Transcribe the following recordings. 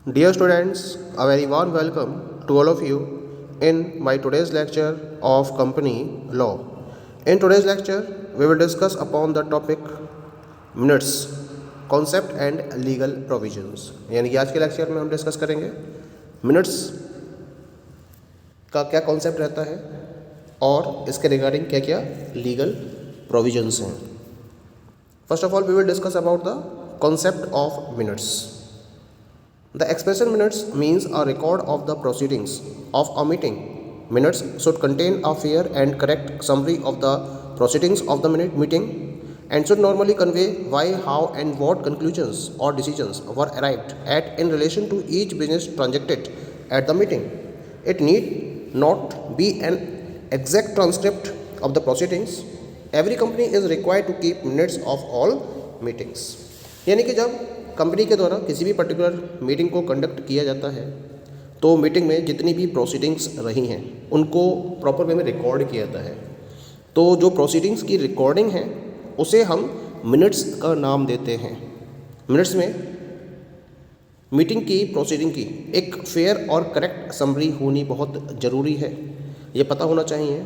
Dear students, a very warm welcome to all of you in my today's lecture of company law. In today's lecture, we will discuss upon the topic minutes, concept and legal provisions. यानी कि आज के lecture में हम discuss करेंगे minutes का क्या concept रहता है और इसके रिगार्डिंग क्या क्या लीगल प्रोविजंस हैं. First of all we will discuss about the concept of minutes. The expression minutes means a record of the proceedings of a meeting. Minutes should contain a fair and correct summary of the proceedings of the meeting and should normally convey why, how and what conclusions or decisions were arrived at in relation to each business transacted at the meeting. It need not be an exact transcript of the proceedings. Every company is required to keep minutes of all meetings. यानी कि जब company के द्वारा किसी भी particular meeting को conduct किया जाता है तो मीटिंग में जितनी भी प्रोसीडिंग्स रही हैं उनको प्रॉपर वे में रिकॉर्ड किया जाता है. तो जो प्रोसीडिंग्स की रिकॉर्डिंग है उसे हम मिनट्स का नाम देते हैं. मिनट्स में मीटिंग की प्रोसीडिंग की एक फेयर और करेक्ट समरी होनी बहुत ज़रूरी है. ये पता होना चाहिए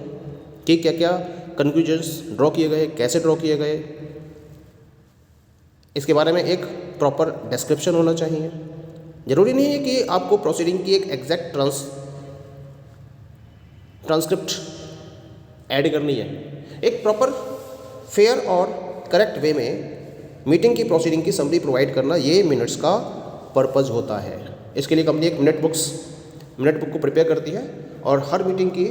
कि क्या क्या कंक्लूजन्स ड्रॉ किए गए, कैसे ड्रॉ किए गए, इसके बारे में एक प्रॉपर डिस्क्रिप्शन होना चाहिए. ज़रूरी नहीं है कि आपको प्रोसीडिंग की एक एग्जैक्ट ट्रांसक्रिप्ट ऐड करनी है. एक प्रॉपर फेयर और करेक्ट वे में मीटिंग की प्रोसीडिंग की समरी प्रोवाइड करना ये मिनट्स का पर्पज़ होता है. इसके लिए कंपनी एक मिनट बुक को प्रिपेयर करती है और हर मीटिंग की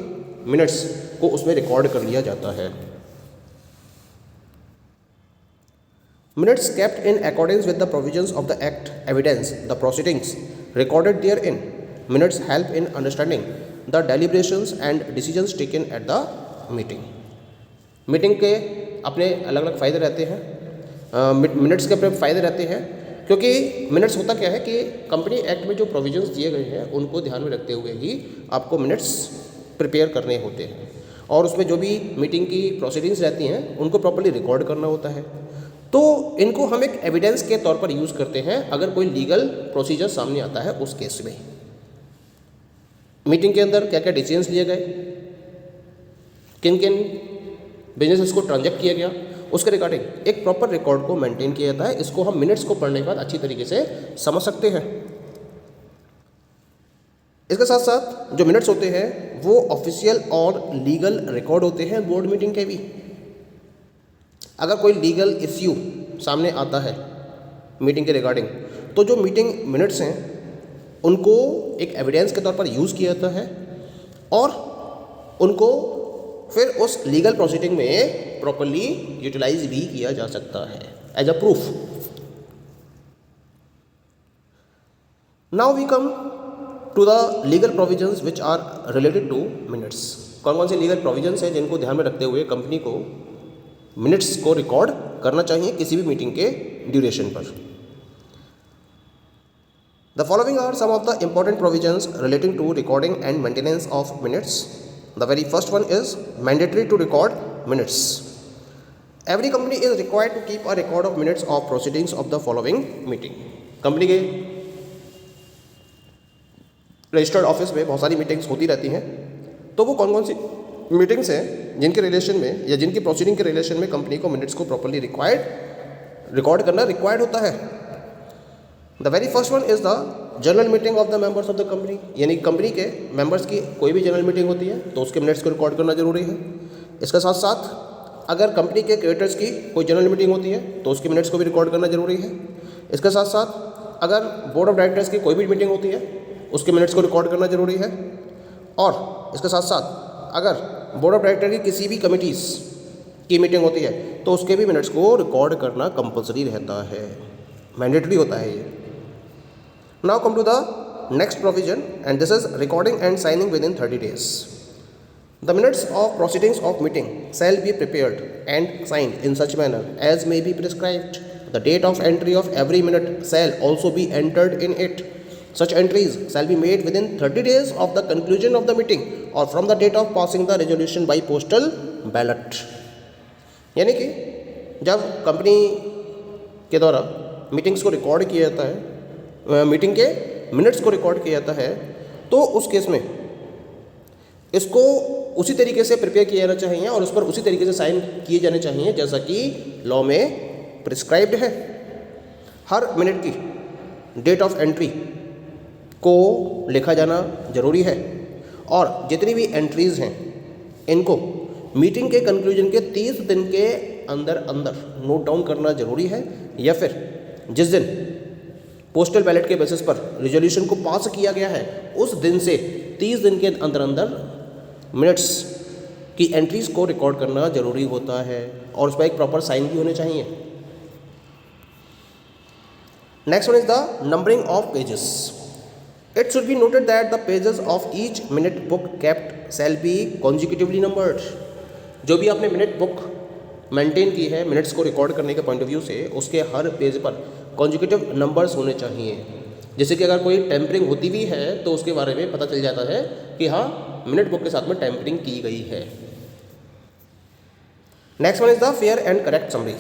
मिनट्स को उसमें रिकॉर्ड कर लिया जाता है. Minutes kept in accordance with the provisions of the Act evidence the proceedings recorded therein. Minutes help in understanding the deliberations and decisions taken at the meeting. Meeting के अपने अलग अलग फ़ायदे रहते हैं. मिनट्स के अपने फ़ायदे रहते हैं क्योंकि मिनट्स होता क्या है कि कंपनी एक्ट में जो प्रोविजंस दिए गए हैं उनको ध्यान में रखते हुए ही आपको मिनट्स प्रिपेयर करने होते हैं और उसमें जो भी मीटिंग की प्रोसीडिंग्स रहती हैं उनको प्रॉपर्ली रिकॉर्ड करना होता है. तो इनको हम एक एविडेंस के तौर पर यूज़ करते हैं अगर कोई लीगल प्रोसीजर सामने आता है उस केस में. मीटिंग के अंदर क्या क्या डिसीजंस लिए गए, किन किन बिजनेसेस को ट्रांजैक्ट किया गया, उसके रिगार्डिंग एक प्रॉपर रिकॉर्ड को मेंटेन किया जाता है. इसको हम मिनट्स को पढ़ने के बाद अच्छी तरीके से समझ सकते हैं. इसके साथ साथ जो मिनट्स होते हैं वो ऑफिशियल और लीगल रिकॉर्ड होते हैं बोर्ड मीटिंग के भी. अगर कोई लीगल इश्यू सामने आता है मीटिंग के रिगार्डिंग तो जो मीटिंग मिनट्स हैं उनको एक एविडेंस के तौर पर यूज़ किया जाता है और उनको फिर उस लीगल प्रोसीडिंग में प्रॉपर्ली यूटिलाइज भी किया जा सकता है as a proof. Now we come to the legal provisions which are related to minutes. कौन कौन से लीगल प्रोविजंस हैं जिनको ध्यान में रखते हुए कंपनी को मिनट्स को रिकॉर्ड करना चाहिए किसी भी मीटिंग के ड्यूरेशन पर. The following are some of the important provisions relating to recording and maintenance of minutes. The very first one is mandatory to record minutes. Every company is required to keep a record of minutes of proceedings of the following meeting. Company के registered office में बहुत सारी meetings होती रहती हैं. तो वो कौन कौन सी मीटिंग्स हैं जिनके रिलेशन में या जिनकी प्रोसीडिंग के रिलेशन में कंपनी को मिनट्स को प्रॉपर्ली रिकॉर्ड करना रिक्वायर्ड होता है. The very first one is the general meeting of the members of the company. यानी कंपनी के मेंबर्स की कोई भी जनरल मीटिंग होती है तो उसके मिनट्स को रिकॉर्ड करना जरूरी है. इसके साथ साथ अगर कंपनी के क्रेडिटर्स की कोई जनरल मीटिंग होती है तो उसके मिनट्स को भी रिकॉर्ड करना जरूरी है. इसके साथ साथ अगर बोर्ड ऑफ डायरेक्टर्स की कोई भी मीटिंग होती है उसके मिनट्स को रिकॉर्ड करना जरूरी है. और इसके साथ साथ अगर बोर्ड ऑफ डायरेक्टर की किसी भी कमिटीज़ की मीटिंग होती है तो उसके भी मिनट्स को रिकॉर्ड करना कंपलसरी रहता है, मैंडेटरी होता है ये. Now come to the next provision and this is recording and signing within 30 days. The minutes of proceedings of meeting shall be prepared and signed in such manner as may be prescribed. The date of entry of every minute shall also be entered in it. Such entries shall be made within 30 days of the conclusion of the meeting or from the date of passing the resolution by postal ballot. यानी कि जब company के द्वारा meetings को record किया जाता है meeting के मिनट्स को रिकॉर्ड किया जाता है तो उस केस में इसको उसी तरीके से प्रिपेयर किया जाना चाहिए और उस पर उसी तरीके से साइन किए जाने चाहिए जैसा कि लॉ में प्रिस्क्राइब्ड है। हर मिनट की डेट ऑफ एंट्री को लिखा जाना ज़रूरी है और जितनी भी एंट्रीज़ हैं इनको मीटिंग के कंक्लूजन के 30 दिन के अंदर अंदर नोट डाउन करना ज़रूरी है, या फिर जिस दिन पोस्टल बैलेट के बेसिस पर रिजोल्यूशन को पास किया गया है उस दिन से 30 दिन के अंदर अंदर मिनट्स की एंट्रीज़ को रिकॉर्ड करना ज़रूरी होता है और उस पर एक प्रॉपर साइन भी होने चाहिए। Next one is the numbering of pages. It should be noted that the pages of each minute book kept shall be consecutively numbered. जो भी आपने मिनट बुक मेंटेन की है मिनट्स को रिकॉर्ड करने के पॉइंट ऑफ व्यू से, उसके हर पेज पर कॉन्जिक्यूटिव नंबर्स होने चाहिए। जैसे कि अगर कोई टेम्परिंग होती भी है तो उसके बारे में पता चल जाता है कि हाँ मिनट बुक के साथ में टेम्परिंग की गई है। Next one is the fair and correct summary,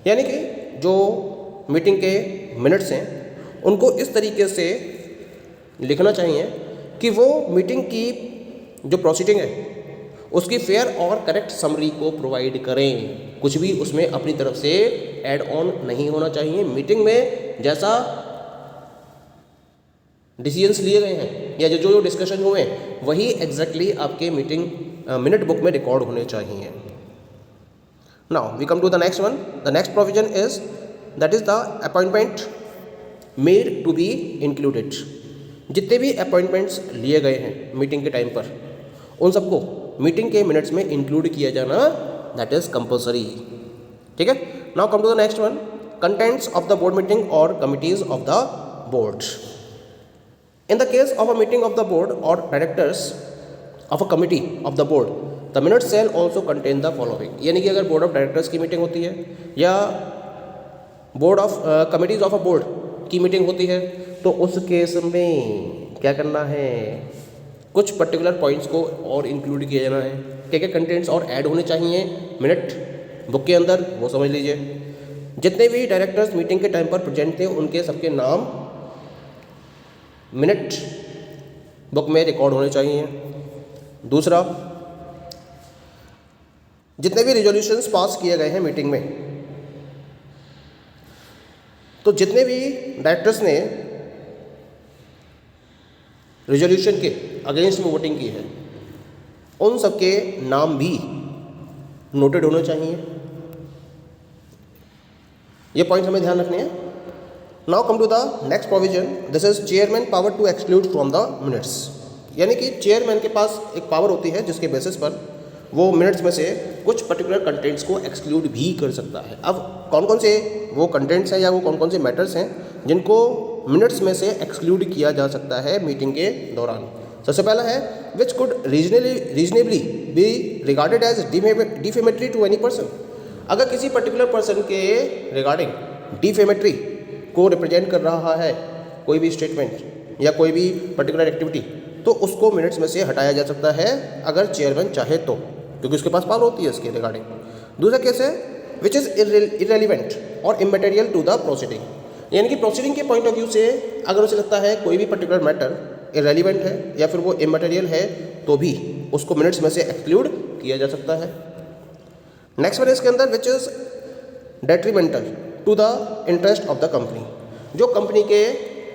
यानी कि जो मीटिंग के मिनट्स हैं उनको इस तरीके से लिखना चाहिए कि वो मीटिंग की जो प्रोसीडिंग है उसकी फेयर और करेक्ट समरी को प्रोवाइड करें। कुछ भी उसमें अपनी तरफ से ऐड ऑन नहीं होना चाहिए। मीटिंग में जैसा डिसीजंस लिए गए हैं या जो डिस्कशन हुए हैं वही एग्जैक्टली आपके मीटिंग मिनट बुक में रिकॉर्ड होने चाहिए। Now we come to the next one. The next provision is that is the appointment made to be included. जितने भी अपॉइंटमेंट्स लिए गए हैं मीटिंग के टाइम पर उन सबको मीटिंग के मिनट्स में इंक्लूड किया जाना दैट इज कंपल्सरी। ठीक है। Now come to the next one, contents of the board meeting और committees of the board. In the case of a meeting of the board or directors of a committee of the board, the minutes shall also contain the following। यानी कि अगर board of directors की meeting होती है या board of committees of a board की meeting होती है तो उस केस में क्या करना है, कुछ पर्टिकुलर पॉइंट्स को और इंक्लूड किया जाना है। क्या क्या कंटेंट्स और ऐड होने चाहिए मिनट बुक के अंदर वो समझ लीजिए। जितने भी डायरेक्टर्स मीटिंग के टाइम पर प्रेजेंट थे उनके सबके नाम मिनट बुक में रिकॉर्ड होने चाहिए। दूसरा, जितने भी रिजोल्यूशंस पास किए गए हैं मीटिंग में तो जितने भी डायरेक्टर्स ने रिजोल्यूशन के अगेंस्ट में वोटिंग की है उन सबके नाम भी नोटेड होने चाहिए। ये पॉइंट हमें ध्यान रखने हैं। Now come to the next provision, this is chairman power to exclude from the minutes. यानी कि चेयरमैन के पास एक पावर होती है जिसके बेसिस पर वो मिनट्स में से कुछ पर्टिकुलर कंटेंट्स को एक्सक्लूड भी कर सकता है। अब कौन कौन से वो कंटेंट्स हैं या वो कौन कौन से मैटर्स हैं जिनको मिनट्स में से एक्सक्लूड किया जा सकता है मीटिंग के दौरान। सबसे पहला है which could reasonably be regarded as defamatory to any person. अगर किसी पर्टिकुलर पर्सन के रिगार्डिंग डिफेमेटरी को रिप्रेजेंट कर रहा है कोई भी स्टेटमेंट या कोई भी पर्टिकुलर एक्टिविटी तो उसको मिनट्स में से हटाया जा सकता है अगर चेयरमैन चाहे तो, क्योंकि उसके पास पावर होती है इसके रिगार्डिंग। दूसरा केस है विच इज़ इररेलेवेंट और इमैटेरियल टू द प्रोसीडिंग। यानी कि प्रोसीडिंग के पॉइंट ऑफ व्यू से अगर उसे लगता है कोई भी पर्टिकुलर मैटर इररेलेवेंट है या फिर वो इमैटेरियल है तो भी उसको मिनट्स में से एक्सक्लूड किया जा सकता है। नेक्स्ट वन इसके अंदर which is detrimental to the interest of the company. जो कंपनी के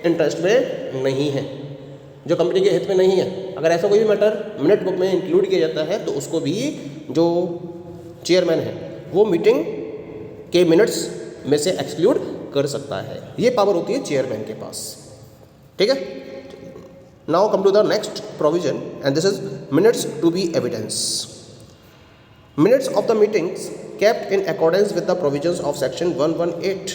इंटरेस्ट में नहीं है, जो कंपनी के हित में नहीं है, अगर ऐसा कोई भी मैटर मिनट बुक में इंक्लूड किया जाता है तो उसको भी जो चेयरमैन है वो मीटिंग के मिनट्स में से एक्सक्लूड कर सकता है। ये पावर होती है चेयरमैन के पास। ठीक है। Now come to the next provision and this is minutes to be evidence. Minutes of the meetings kept in accordance with the provisions of section 118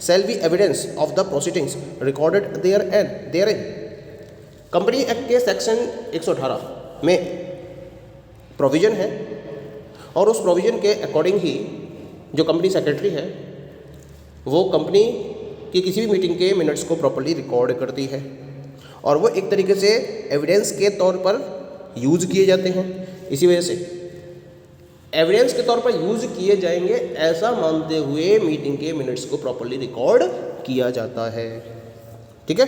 shall be evidence of the proceedings recorded therein। Company act के section 118 में provision है और उस provision के according ही जो company secretary है वो company की किसी भी मीटिंग के मिनट्स को प्रॉपर्ली रिकॉर्ड करती है और वो एक तरीके से एविडेंस के तौर पर यूज़ किए जाते हैं। इसी वजह से एविडेंस के तौर पर यूज़ किए जाएंगे ऐसा मानते हुए मीटिंग के मिनट्स को प्रॉपर्ली रिकॉर्ड किया जाता है। ठीक है।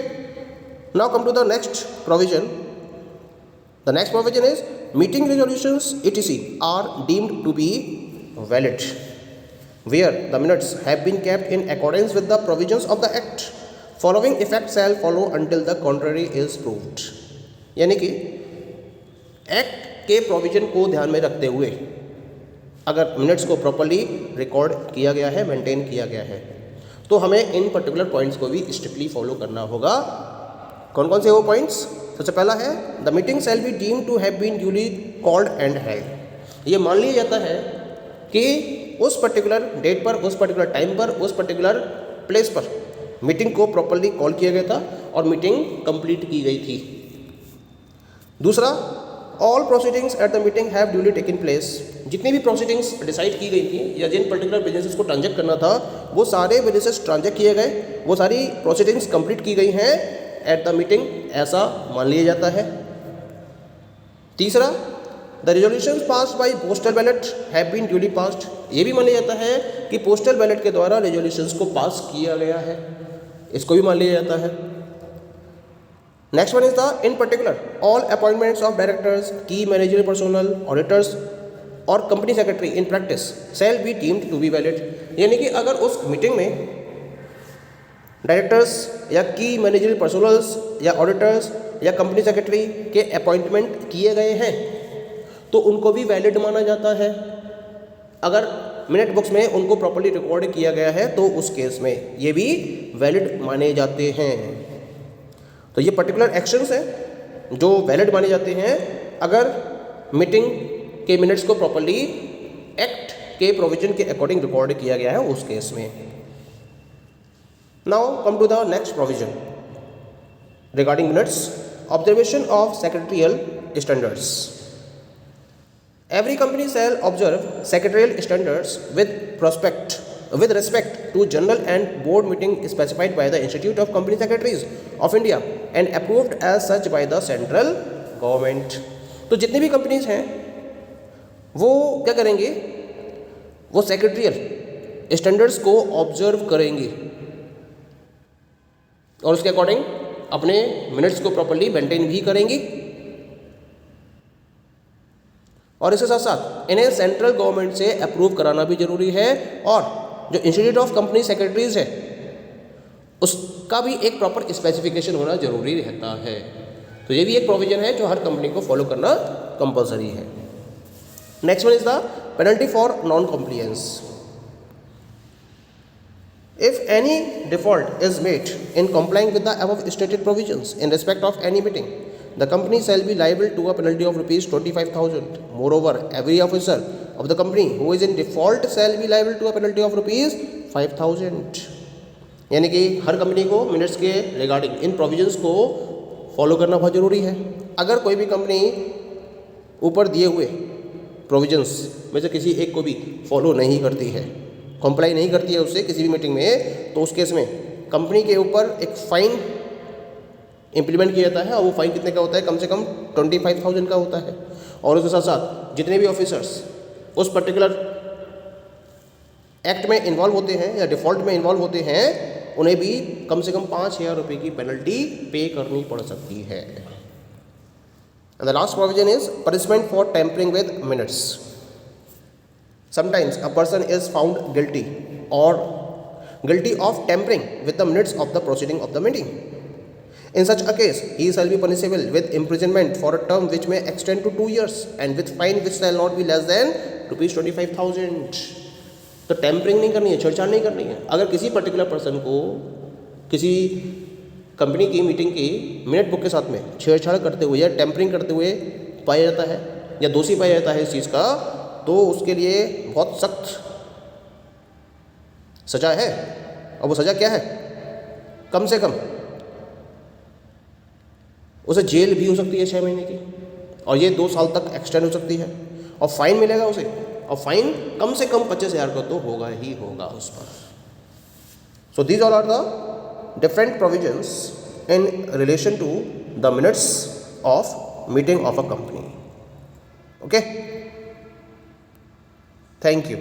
Now come to the next provision. The next provision is meeting resolutions etc. are deemed to be valid where the minutes have been kept in accordance with the provisions of the act. Following effect shall follow until the contrary is proved. यानी कि act के provision को ध्यान में रखते हुए अगर minutes को प्रॉपर्ली रिकॉर्ड किया गया है, मेंटेन किया गया है, तो हमें इन पर्टिकुलर पॉइंट्स को भी स्ट्रिक्टली फॉलो करना होगा। कौन कौन से वो पॉइंट्स? सबसे पहला है the meeting shall be deemed to have been duly called and held. ये मान लिया जाता है कि उस पर्टिकुलर डेट पर, उस पर्टिकुलर टाइम पर, उस पर्टिकुलर प्लेस पर मीटिंग को प्रॉपर्ली कॉल किया गया था और मीटिंग कंप्लीट की गई थी। दूसरा, all proceedings at the meeting have duly taken place. जितनी भी प्रोसीडिंग्स डिसाइड की गई थी या जिन पर्टिकुलर बिजनेसेस को ट्रांजेक्ट करना था वो सारे बिजनेसेस ट्रांजेक्ट किए गए, वो सारी प्रोसीडिंग्स कंप्लीट की गई हैं एट द मीटिंग, ऐसा मान लिया जाता है। तीसरा, the resolutions passed by postal ballot have been duly passed. ये भी मान लिया जाता है कि पोस्टल बैलेट के द्वारा रेजोल्यूशंस को पास किया गया है, इसको भी मान लिया जाता है। Next one is the in particular all appointments of directors, key managerial personal, auditors और company secretary in practice shall be deemed to be valid. यानी कि अगर उस मीटिंग में डायरेक्टर्स या की मैनेजरियल पर्सनल्स या ऑडिटर्स या कंपनी सेक्रेटरी के अपॉइंटमेंट किए गए हैं तो उनको भी वैलिड माना जाता है। अगर मिनट बुक्स में उनको प्रॉपर्ली रिकॉर्ड किया गया है तो उस केस में ये भी वैलिड माने जाते हैं। तो ये पर्टिकुलर एक्शंस हैं जो वैलिड माने जाते हैं अगर मीटिंग के मिनट्स को प्रॉपर्ली एक्ट के प्रोविजन के अकॉर्डिंग रिकॉर्ड किया गया है उस केस में। Now come to the next provision regarding minutes. Observation of secretarial standards. Every company shall observe secretarial standards with respect to general and board meeting specified by the Institute of Company Secretaries of India and approved as such by the central government. तो जितनी भी companies हैं वो क्या करेंगे? वो secretarial standards को observe करेंगे और उसके अकॉर्डिंग अपने मिनट्स को प्रॉपर्ली मेंटेन भी करेंगी। और इसके साथ साथ इन्हें सेंट्रल गवर्नमेंट से अप्रूव कराना भी जरूरी है और जो इंस्टीट्यूट ऑफ कंपनी सेक्रेटरीज है उसका भी एक प्रॉपर स्पेसिफिकेशन होना जरूरी रहता है। तो ये भी एक प्रोविजन है जो हर कंपनी को फॉलो करना कंपलसरी है। Next one is the penalty for non compliance. If any default is made in complying with the above stated provisions in respect of any meeting, the company shall be liable to a penalty of rupees 25,000. Moreover, every officer of the company who is in default shall be liable to a penalty of rupees 5,000. यानी कि हर company को minutes के regarding इन provisions को follow करना बहुत ज़रूरी है। अगर कोई भी कंपनी ऊपर दिए हुए प्रोविजंस में से किसी एक को भी फॉलो नहीं करती है, कंप्लाई नहीं करती है उससे किसी भी मीटिंग में, तो उस केस में कंपनी के ऊपर एक फ़ाइन इम्प्लीमेंट किया जाता है और वो फ़ाइन कितने का होता है? कम से कम 25,000 का होता है। और उसके साथ साथ जितने भी ऑफिसर्स उस पर्टिकुलर एक्ट में इन्वॉल्व होते हैं या डिफ़ॉल्ट में इन्वॉल्व होते हैं उन्हें भी कम से कम 5,000 रुपये की पेनल्टी पे करनी पड़ सकती है। And the last provision is punishment for tampering with minutes. Sometimes a person is found guilty of tampering with the minutes of the proceeding of the meeting. In such a case, he shall be punishable with imprisonment for a term which may extend to 2 years and with fine which shall not be less than rupees 25,000. तो tampering नहीं करनी है, छेड़छाड़ नहीं करनी है। अगर किसी पर्टिकुलर पर्सन को किसी कंपनी की मीटिंग की मिनट बुक के साथ में छेड़छाड़ करते हुए या टेम्परिंग करते हुए पाया जाता है या दोषी पाया जाता है इस चीज़ का, तो उसके लिए बहुत सख्त सज़ा है। और वो सज़ा क्या है? कम से कम उसे जेल भी हो सकती है 6 महीने की और ये 2 साल तक एक्सटेंड हो सकती है और फाइन मिलेगा उसे, और फाइन कम से कम 25,000 का तो होगा ही होगा उस पर। So these all are the different provisions in relation to the minutes of meeting of a company. Okay, thank you.